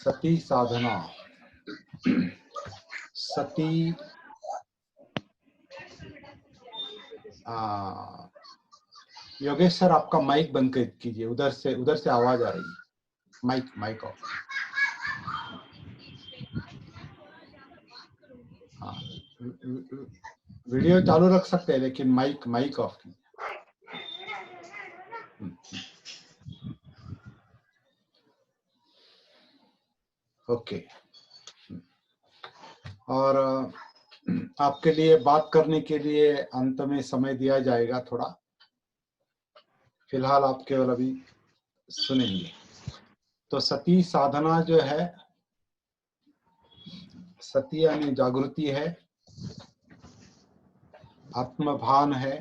सती साधना। सती Yogesh sir, आपका mic बंद कीजिए, उधर से आवाज आ रही है। Mic off. हाँ, वीडियो चालू रख सकते हैं लेकिन माइक ऑफ कीजिए। ओके। और आपके लिए बात करने के लिए अंत में समय दिया जाएगा थोड़ा। फिलहाल आप केवल अभी सुनेंगे। तो सती साधना जो है, सती यानी जागृति है, आत्मभान है,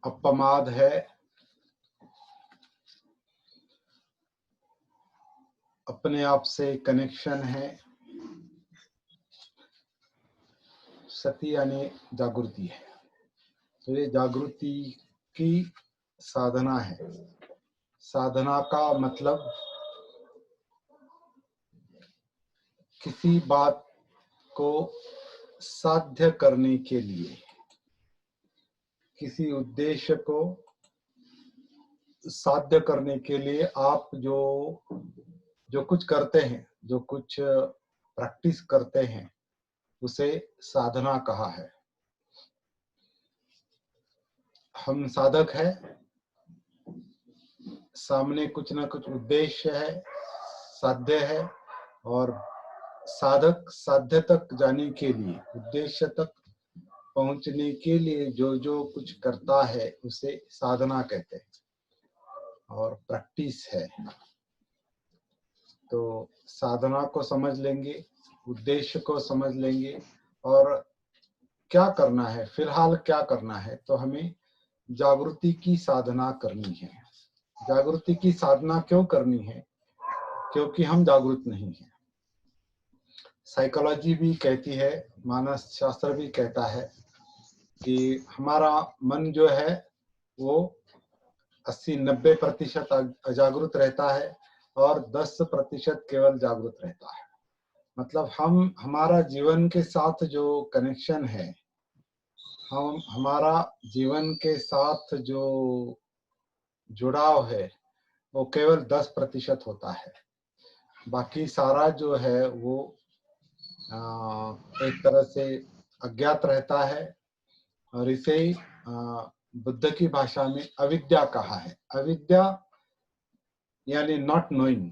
अपमाद है, अपने आप से कनेक्शन है। सती यानी जागृति है। तो ये जागृति की साधना है। साधना का मतलब किसी बात को साध्य करने के लिए, किसी उद्देश्य को साध्य करने के लिए आप जो कुछ करते हैं, जो कुछ प्रैक्टिस करते हैं, उसे साधना कहा है। हम साधक है, सामने कुछ ना कुछ उद्देश्य है, साध्य है, और साधक साध्य तक जाने के लिए, उद्देश्य तक पहुंचने के लिए जो कुछ करता है उसे साधना कहते हैं और प्रैक्टिस है। तो साधना को समझ लेंगे, उद्देश्य को समझ लेंगे, और क्या करना है, फिलहाल क्या करना है, तो हमें जागृति की साधना करनी है। जागृति की साधना क्यों करनी है? क्योंकि हम जागृत नहीं हैं। साइकोलॉजी भी कहती है, मानस शास्त्र भी कहता है कि हमारा मन जो है वो 80-90% अजागृत रहता है और 10% केवल जागृत रहता है। मतलब हमारा जीवन के साथ जो कनेक्शन है, हमारा जीवन के साथ जो जुड़ाव है, वो केवल 10% होता है। बाकी सारा जो है वो एक तरह से अज्ञात रहता है, और इसे बुद्ध की भाषा में अविद्या कहा है। अविद्या यानी नॉट नोइंग,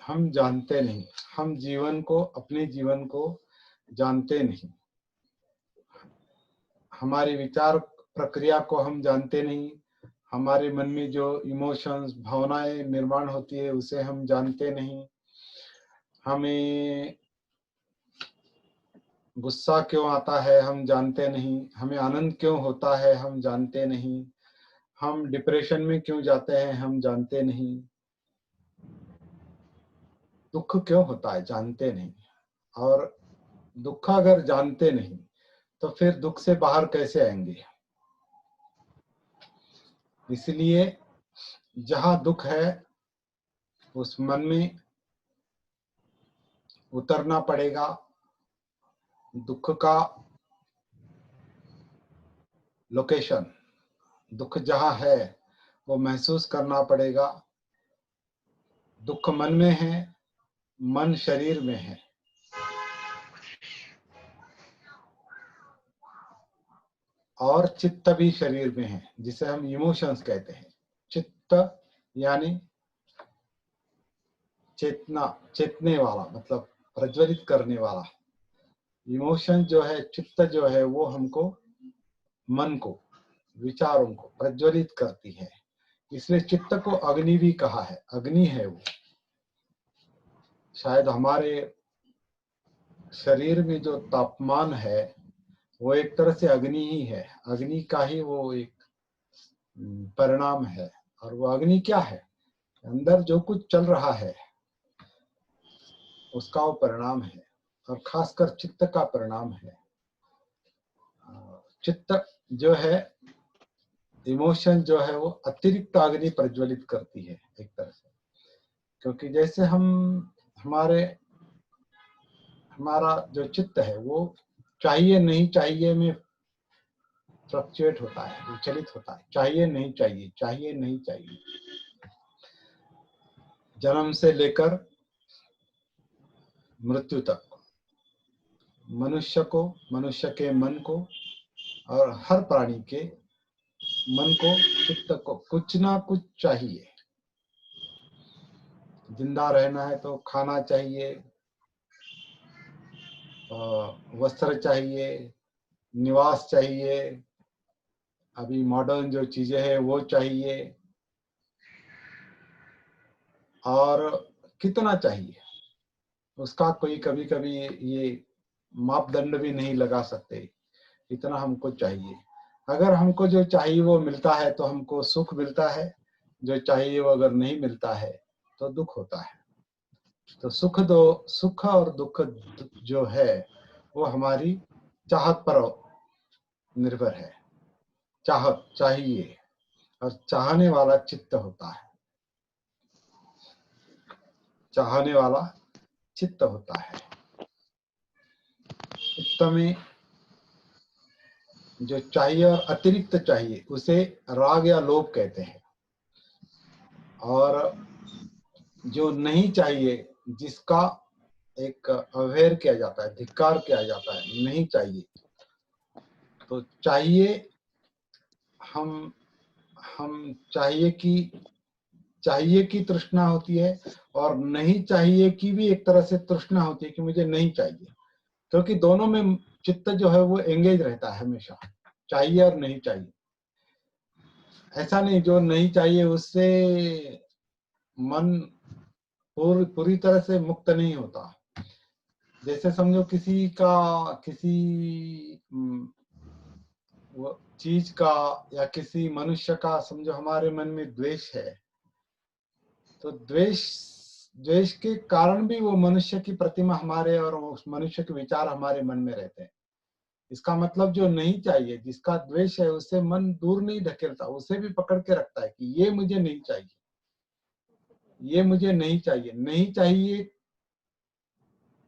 हम जानते नहीं, हम अपने जीवन को जानते नहीं, हमारी विचार प्रक्रिया को हम जानते नहीं, हमारे मन में जो इमोशंस, भावनाएं निर्माण होती है उसे हम जानते नहीं, हमें गुस्सा क्यों आता है हम जानते नहीं, हमें आनंद क्यों होता है हम जानते नहीं, हम डिप्रेशन में क्यों जाते हैं हम जानते नहीं, दुख क्यों होता है जानते नहीं। और दुख अगर जानते नहीं तो फिर दुख से बाहर कैसे आएंगे? इसलिए जहां दुख है उस मन में उतरना पड़ेगा, दुख का लोकेशन, दुख जहां है वो महसूस करना पड़ेगा। दुख मन में है, मन शरीर में है, और चित्त भी शरीर में है, जिसे हम इमोशंस कहते हैं। चित्त यानी चेतना, चेतने वाला, मतलब प्रज्वलित करने वाला। इमोशन जो है, चित्त जो है, वो हमको, मन को, विचारों को प्रज्वलित करती है। इसलिए चित्त को अग्नि भी कहा है, अग्नि है वो। शायद हमारे शरीर में जो तापमान है वो एक तरह से अग्नि ही है, अग्नि का ही वो एक परिणाम है। और वो अग्नि क्या है? अंदर जो कुछ चल रहा है उसका वो परिणाम है, और खासकर चित्त का परिणाम है। चित्त जो है इमोशन जो है वो अतिरिक्त अग्नि प्रज्वलित करती है एक तरह से, क्योंकि जैसे हमारा जो चित्त है वो चाहिए नहीं चाहिए में फ्लक्चुएट होता है, विचलित होता है, चाहिए नहीं चाहिए, चाहिए नहीं चाहिए, जन्म से लेकर मृत्यु तक मनुष्य को, मनुष्य के मन को और हर प्राणी के मन को, चित्त को कुछ ना कुछ चाहिए। जिंदा रहना है तो खाना चाहिए, वस्त्र चाहिए, निवास चाहिए, अभी मॉडर्न जो चीजें हैं वो चाहिए, और कितना चाहिए उसका कोई कभी कभी ये मापदंड भी नहीं लगा सकते, इतना हमको चाहिए। अगर हमको जो चाहिए वो मिलता है तो हमको सुख मिलता है, जो चाहिए वो अगर नहीं मिलता है तो दुख होता है। तो सुख और दुख जो है वो हमारी चाहत पर निर्भर है। चाहत चाहिए, और चाहने वाला चित्त होता है, चाहने वाला चित्त होता है। चित्त में जो चाहिए और अतिरिक्त चाहिए उसे राग या लोभ कहते हैं, और जो नहीं चाहिए, जिसका एक अवहेर किया जाता है, धिक्कार किया जाता है, नहीं चाहिए, तो चाहिए हम चाहिए की तृष्णा होती है, और नहीं चाहिए की भी एक तरह से तृष्णा होती है कि मुझे नहीं चाहिए, क्योंकि दोनों में चित्त जो है वो एंगेज रहता है हमेशा, चाहिए और नहीं चाहिए। ऐसा नहीं जो नहीं चाहिए उससे मन पूरी तरह से मुक्त नहीं होता। जैसे समझो किसी वो चीज का या किसी मनुष्य का समझो हमारे मन में द्वेष है, तो द्वेष के कारण भी वो मनुष्य की प्रतिमा हमारे और उस मनुष्य के विचार हमारे मन में रहते हैं। इसका मतलब जो नहीं चाहिए, जिसका द्वेष है, उससे मन दूर नहीं ढकेलता, उसे भी पकड़ के रखता है कि ये मुझे नहीं चाहिए, ये मुझे नहीं चाहिए। नहीं चाहिए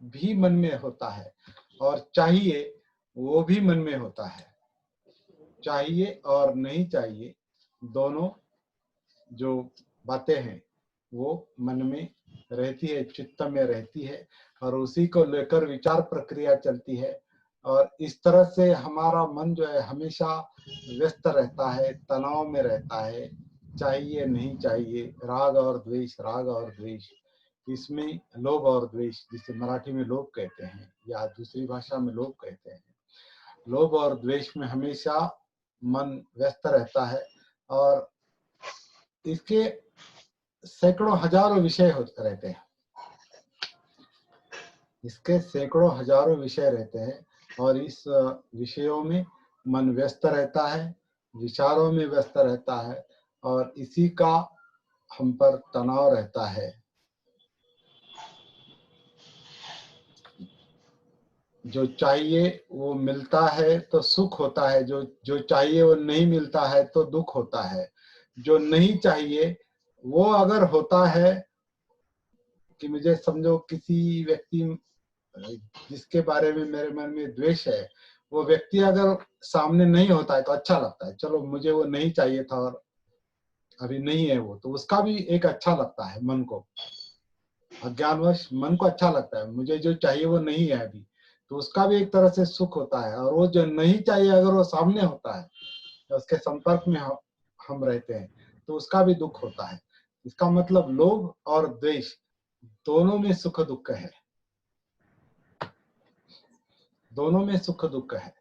भी मन में होता है, और चाहिए वो भी मन में होता है। चाहिए और नहीं चाहिए दोनों जो बातें हैं वो मन में रहती है, चित्त में रहती है, और उसी को लेकर विचार प्रक्रिया चलती है। और इस तरह से हमारा मन जो है हमेशा व्यस्त रहता है, तनाव में रहता है, चाहिए नहीं चाहिए, राग और द्वेष, राग और द्वेष। इसमें लोभ और द्वेष, जिसे मराठी में लोभ कहते हैं या दूसरी भाषा में लोभ कहते हैं, लोभ और द्वेष में हमेशा मन व्यस्त रहता है, और इसके सैकड़ों हजारों विषय होते रहते हैं, इसके सैकड़ों हजारों विषय रहते हैं, और इस विषयों में मन व्यस्त रहता है, विचारों में व्यस्त रहता है, और इसी का हम पर तनाव रहता है। जो चाहिए वो मिलता है तो सुख होता है, जो चाहिए वो नहीं मिलता है तो दुख होता है। जो नहीं चाहिए वो अगर होता है कि मुझे समझो किसी व्यक्ति जिसके बारे में मेरे मन में द्वेष है, वो व्यक्ति अगर सामने नहीं होता है तो अच्छा लगता है, चलो मुझे वो नहीं चाहिए था और अभी नहीं है वो, तो उसका भी एक अच्छा लगता है मन को, अज्ञानवश मन को अच्छा लगता है, मुझे जो चाहिए वो नहीं है अभी, तो उसका भी एक तरह से सुख होता है। और वो जो नहीं चाहिए अगर वो सामने होता है, तो उसके संपर्क में हम रहते हैं, तो उसका भी दुख होता है। इसका मतलब लोभ और द्वेष दोनों में सुख दुख है, दोनों में सुख दुख है,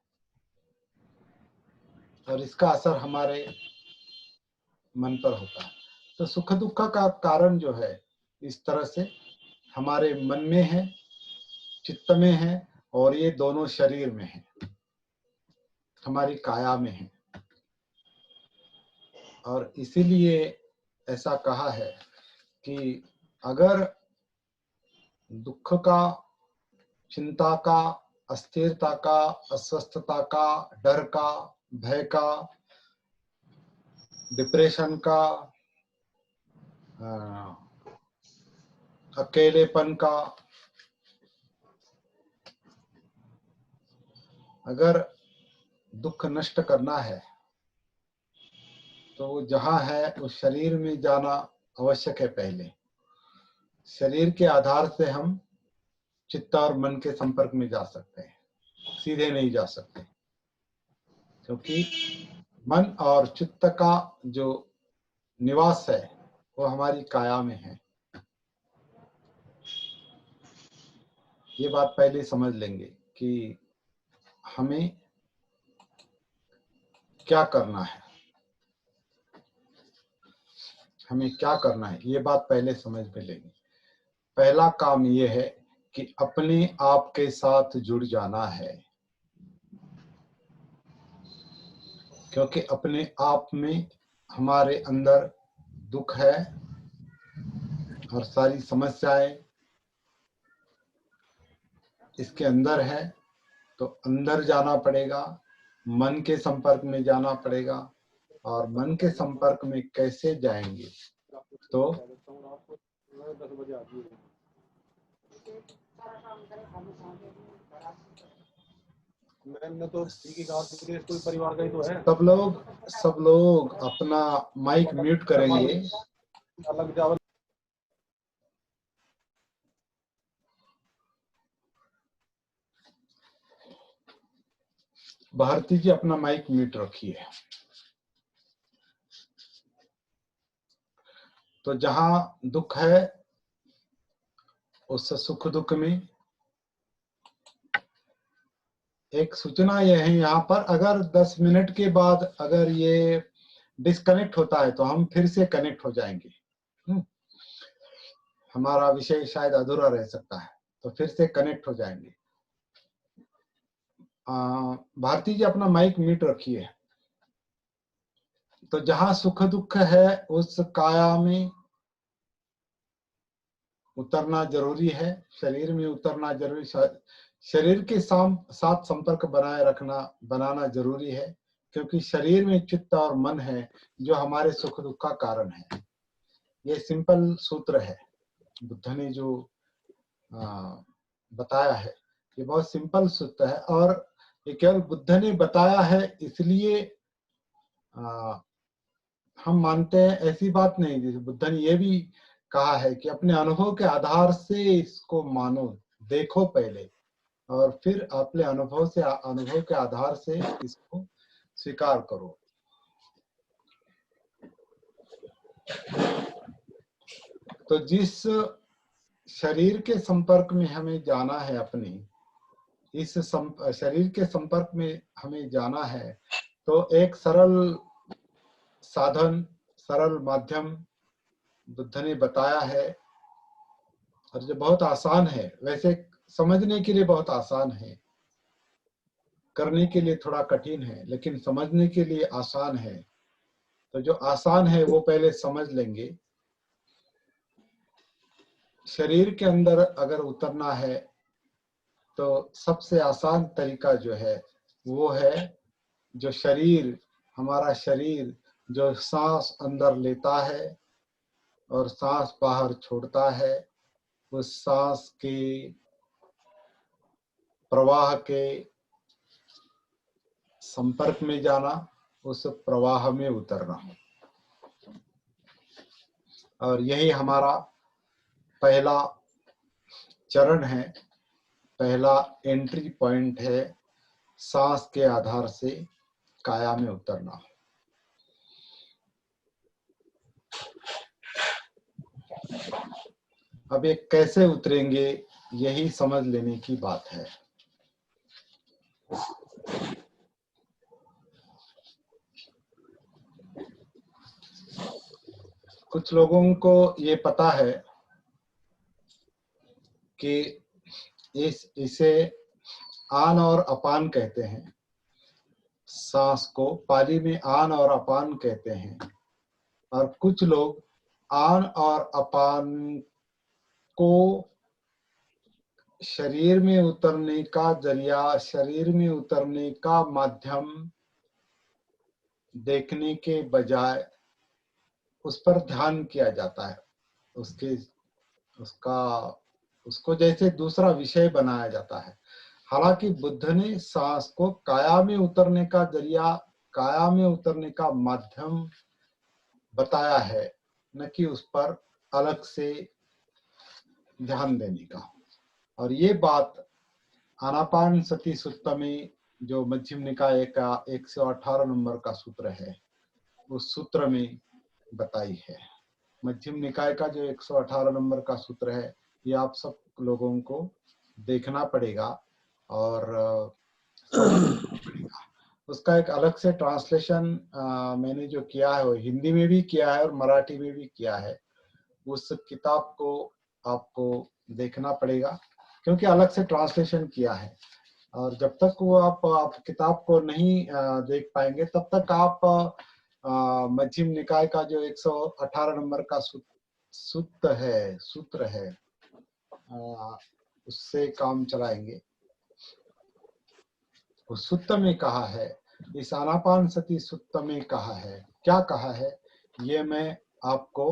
और इसका असर हमारे मन पर होता है। तो सुख दुख का कारण जो है इस तरह से हमारे मन में है, चित्त में है, और ये दोनों शरीर में है, हमारी काया में है। और इसीलिए ऐसा कहा है कि अगर दुख का, चिंता का, अस्थिरता का, अस्वस्थता का, डर का, भय का डिप्रेशन का, अकेलेपन का, अगर दुख नष्ट करना है तो वो जहाँ है उस शरीर में जाना आवश्यक है। पहले शरीर के आधार से हम चित्त और मन के संपर्क में जा सकते हैं, सीधे नहीं जा सकते, क्योंकि मन और चित्त का जो निवास है वो हमारी काया में है। ये बात पहले समझ लेंगे कि हमें क्या करना है, हमें क्या करना है, ये बात पहले समझ में लेंगे। पहला काम ये है कि अपने आप के साथ जुड़ जाना है, क्योंकि अपने आप में हमारे अंदर दुख है और सारी समस्याएं इसके अंदर है। तो अंदर जाना पड़ेगा, मन के संपर्क में जाना पड़ेगा। और मन के संपर्क में कैसे जाएंगे? तो मैंने तो कोई परिवार का ही तो है। सब लोग अपना माइक म्यूट करेंगे। अलग जावल भारती जी अपना माइक म्यूट रखिए। तो जहां दुख है उस सुख दुख में एक सूचना यह है, यहाँ पर अगर 10 मिनट के बाद अगर ये डिस्कनेक्ट होता है तो हम फिर से कनेक्ट हो जाएंगे। हमारा विषय शायद अधूरा रह सकता है, तो फिर से कनेक्ट हो जाएंगे। भारती जी अपना माइक म्यूट रखिए। तो जहां सुख दुख है उस काया में उतरना जरूरी है, शरीर में उतरना जरूरी, शरीर के साथ संपर्क बनाना जरूरी है, क्योंकि शरीर में चित्त और मन है जो हमारे सुख दुख का कारण है। ये सिंपल सूत्र है, बुद्ध ने जो बताया है ये बहुत सिंपल सूत्र है। और ये केवल बुद्ध ने बताया है इसलिए हम मानते हैं, ऐसी बात नहीं। जैसे बुद्ध ने ये भी कहा है कि अपने अनुभव के आधार से इसको मानो, देखो पहले, और फिर अपने अनुभव के आधार से इसको स्वीकार करो। तो जिस शरीर के संपर्क में हमें जाना है, अपनी इस शरीर के संपर्क में हमें जाना है, तो एक सरल साधन, सरल माध्यम बुद्ध ने बताया है, और जो बहुत आसान है। वैसे समझने के लिए बहुत आसान है, करने के लिए थोड़ा कठिन है, लेकिन समझने के लिए आसान है। तो जो आसान है वो पहले समझ लेंगे। शरीर के अंदर अगर उतरना है तो सबसे आसान तरीका जो है वो है, जो शरीर, हमारा शरीर जो सांस अंदर लेता है और सांस बाहर छोड़ता है, उस सांस के प्रवाह के संपर्क में जाना, उस प्रवाह में उतरना। और यही हमारा पहला चरण है, पहला एंट्री पॉइंट है, सांस के आधार से काया में उतरना। अब ये कैसे उतरेंगे, यही समझ लेने की बात है। कुछ लोगों को ये पता है कि इसे आन और अपान कहते हैं। सांस को पाली में आन और अपान कहते हैं। और कुछ लोग आन और अपान को शरीर में उतरने का जरिया, शरीर में उतरने का माध्यम देखने के बजाय उस पर ध्यान किया जाता है, उसके उसका उसको जैसे दूसरा विषय बनाया जाता है। हालांकि बुद्ध ने सांस को काया में उतरने का जरिया, काया में उतरने का माध्यम बताया है, न कि उस पर अलग से ध्यान देने का। और ये बात आनापान सती सुत्त में जो मध्यम निकाय का 118 नंबर का सूत्र है, उस सूत्र में बताई है। मध्यम निकाय का जो 118 नंबर का सूत्र है, ये आप सब लोगों को देखना पड़ेगा और समझना पड़ेगा। उसका एक अलग से ट्रांसलेशन मैंने जो किया है वो हिंदी में भी किया है और मराठी में भी किया है। उस किताब को आपको देखना पड़ेगा क्योंकि अलग से ट्रांसलेशन किया है। और जब तक वो आप किताब को नहीं देख पाएंगे तब तक आप मध्यम निकाय का जो 118 नंबर का सूत्र है उससे काम चलाएंगे। उस सूत्र में कहा है, इस आनापान सती सूत्र में कहा है, क्या कहा है ये मैं आपको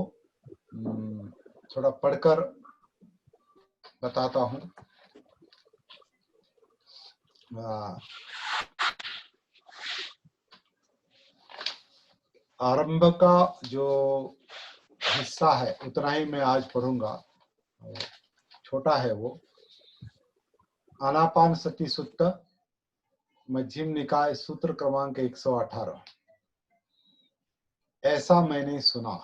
थोड़ा पढ़कर बताता हूँ। आरंभ का जो हिस्सा है उतना ही मैं आज पढ़ूंगा, छोटा है वो। आनापान सती सूत्र, मध्यम निकाय, सूत्र क्रमांक 118। ऐसा मैंने सुना।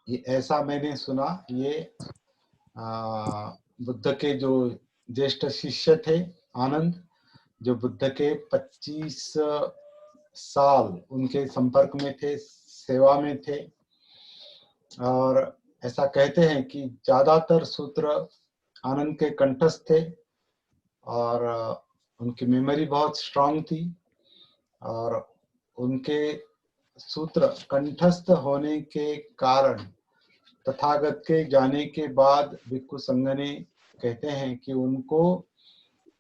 ये ऐसा मैंने सुना, ये बुद्ध के जो ज्येष्ठ शिष्य थे आनंद, जो बुद्ध के 25 साल उनके संपर्क में थे, सेवा में थे। और ऐसा कहते हैं कि ज्यादातर सूत्र आनंद के कंठस्थ थे और उनकी मेमोरी बहुत स्ट्रांग थी और उनके सूत्र कंठस्थ होने के कारण तथागत के जाने के बाद भिक्खु संघ ने कहते हैं कि उनको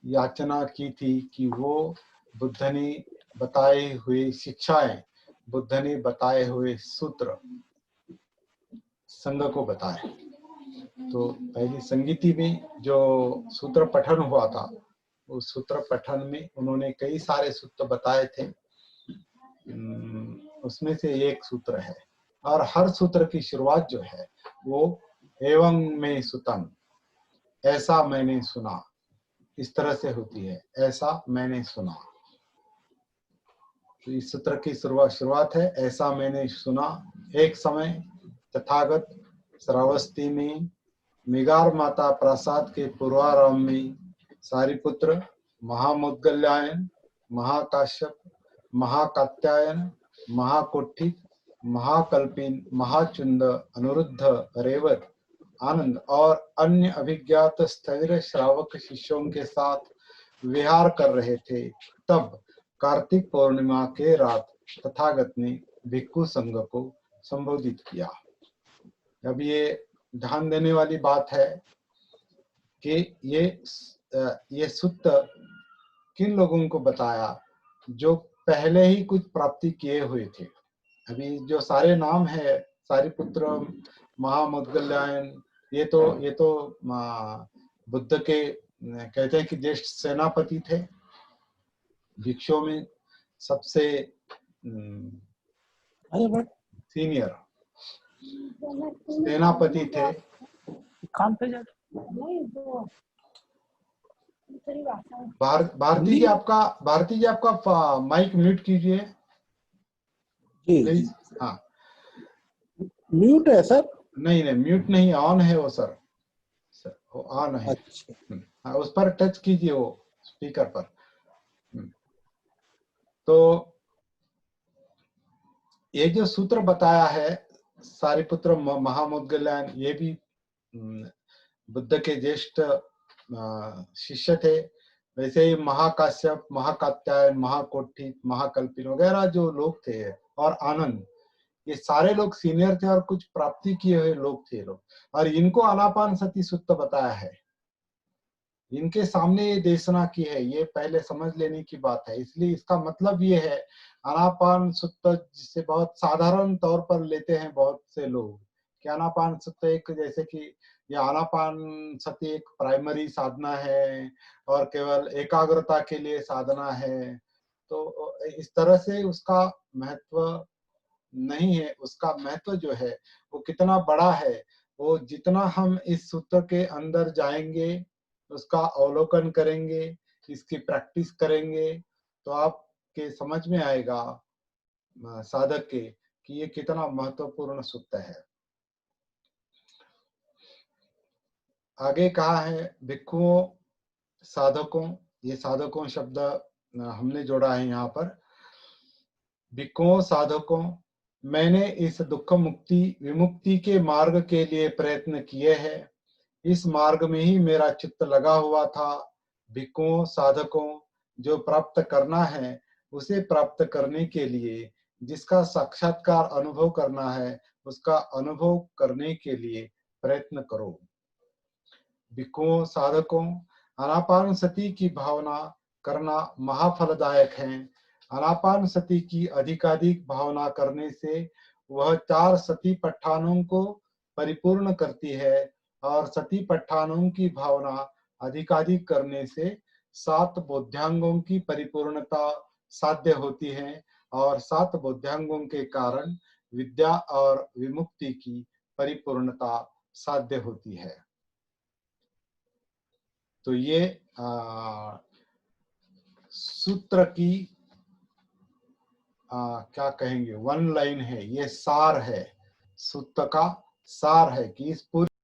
याचना की थी कि वो बुद्ध ने बताए हुए शिक्षाएं, बुद्ध ने बताए हुए सूत्र संघ को बताए। तो पहली संगीति में जो सूत्र पठन हुआ था, उस सूत्र पठन में उन्होंने कई सारे सूत्र बताए थे, उसमें से एक सूत्र है। और हर सूत्र की शुरुआत जो है वो एवं में सुतम, ऐसा मैंने सुना, इस तरह से होती है, ऐसा मैंने सुना। तो इस सूत्र की शुरुआत है ऐसा मैंने सुना। एक समय तथागत श्रावस्ती में मिगार माता प्रासाद के पूर्वाराम में सारिपुत्र, महामुद्गल्यायन, महाकाश्यप, महाकात्यायन, महाकोठित, महाकल्पिन, महाचुंद, अनुरुद्ध, रेवत, आनंद और अन्य अभिज्ञात स्थविर श्रावक शिष्यों के साथ विहार कर रहे थे। तब कार्तिक पूर्णिमा के रात तथागत ने भिक्खु संघ को संबोधित किया। अब ये ध्यान देने वाली बात है कि ये सूत्र किन लोगों को बताया जो पहले ही कुछ प्राप्ति किए हुए थे। अभी जो सारे नाम है, सारिपुत्र, महामुद्गल्यायन, ये तो बुद्ध के कहते हैं कि ज्येष्ठ सेनापति थे, भिक्षुओं में सबसे सीनियर सेनापति थे। भारती जी आपका माइक म्यूट कीजिए प्लीज। हाँ, म्यूट है सर? नहीं म्यूट नहीं, ऑन है वो सर, वो ऑन है। अच्छा। उस पर टच कीजिए, वो स्पीकर पर। तो ये जो सूत्र बताया है सारिपुत्र महामुद्गल्यायन, ये भी बुद्ध के ज्येष्ठ शिष्य थे। वैसे ही महाकाश्यप, महाकात्यायन, महाकोठित, महाकल्पिन वगैरह जो लोग थे, और आनंद, ये सारे लोग सीनियर थे और कुछ प्राप्ति किए हुए लोग थे लोग, और इनको आनापान सती सूत्र बताया है। इनके सामने ये देशना की है, ये पहले समझ लेने की बात है। इसलिए इसका मतलब ये है, आनापान सुत्त जिसे बहुत साधारण तौर पर लेते हैं बहुत से लोग कि आनापान सुत्त एक, जैसे कि ये आनापान सती एक प्राइमरी साधना है और केवल एकाग्रता के लिए साधना है, तो इस तरह से उसका महत्व नहीं है। उसका महत्व जो है वो कितना बड़ा है, वो जितना हम इस सूत्र के अंदर जाएंगे, उसका अवलोकन करेंगे, इसकी प्रैक्टिस करेंगे, तो आपके समझ में आएगा साधक के कि ये कितना महत्वपूर्ण सूत्र है। आगे कहा है भिक्षुओं साधकों, ये साधकों शब्द हमने जोड़ा है यहाँ पर। भिक्षुओं साधकों, मैंने इस दुख मुक्ति विमुक्ति के मार्ग के लिए प्रयत्न किए हैं। इस मार्ग में ही मेरा चित्त लगा हुआ था। भिक्षुओं साधकों, जो प्राप्त करना है उसे प्राप्त करने के लिए, जिसका साक्षात्कार अनुभव करना है उसका अनुभव करने के लिए प्रयत्न करो। भिक्षुओं साधकों, आनापान सती की भावना करना महाफलदायक है। आनापान सती की अधिकाधिक भावना करने से वह 4 सती पट्ठानों को परिपूर्ण करती है और सती पट्ठानों की भावना अधिकाधिक करने से 7 बोध्यांगों की परिपूर्णता साध्य होती है और 7 बोध्यांगों के कारण विद्या और विमुक्ति की परिपूर्णता साध्य होती है। तो ये सूत्र की क्या कहेंगे, वन लाइन है, ये सार है, सूत्र का सार है कि इस पूरी